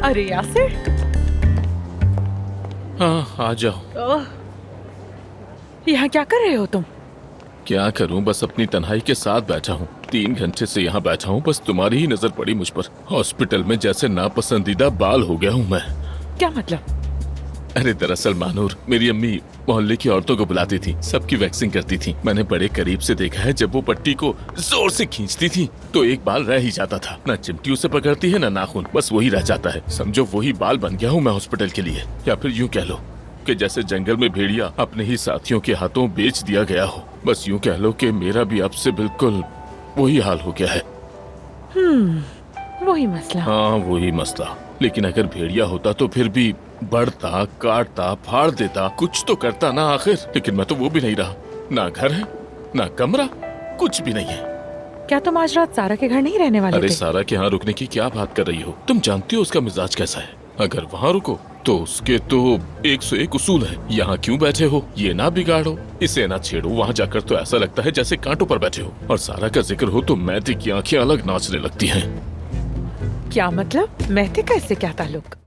अरे यासिर, हाँ आ जाओ। ओह, यहाँ क्या कर रहे हो तुम? क्या करूं, बस अपनी तन्हाई के साथ बैठा हूँ। 3 घंटे से यहाँ बैठा हूँ, बस तुम्हारी ही नजर पड़ी मुझ पर। हॉस्पिटल में जैसे नापसंदीदा बाल हो गया हूँ मैं। क्या मतलब? अरे दरअसल मानूर, मेरी अम्मी मोहल्ले की औरतों को बुलाती थी, सबकी वैक्सिंग करती थी। मैंने बड़े करीब से देखा है, जब वो पट्टी को जोर से खींचती थी तो एक बाल रह ही जाता था। ना चिमटी उसे पकड़ती है ना नाखून, बस वही रह जाता है। समझो वही बाल बन गया हूँ मैं हॉस्पिटल के लिए। या फिर यूँ कह लो कि जैसे जंगल में भेड़िया अपने ही साथियों के हाथों बेच दिया गया हो। बस यूँ कह लो कि मेरा भी अब से बिल्कुल वही हाल हो गया है। वही मसला। हाँ वही मसला। लेकिन अगर भेड़िया होता तो फिर भी बढ़ता, काटता, फाड़ देता, कुछ तो करता ना आखिर। लेकिन मैं तो वो भी नहीं रहा। ना घर है, ना कमरा, कुछ भी नहीं है। क्या तुम आज रात सारा के घर नहीं रहने वाले अरे थे? सारा के यहाँ रुकने की क्या बात कर रही हो? तुम जानती हो उसका मिजाज कैसा है। अगर वहाँ रुको तो उसके तो 101 उसूल है। यहाँ क्यों बैठे हो, ये ना बिगाड़ो, इसे ना छेड़ो। वहाँ जाकर तो ऐसा लगता है जैसे कांटों पर बैठे हो। और सारा का जिक्र हो तो मैती की आंखें अलग नाचने लगती हैं। क्या मतलब? मेहते का इससे क्या ताल्लुक?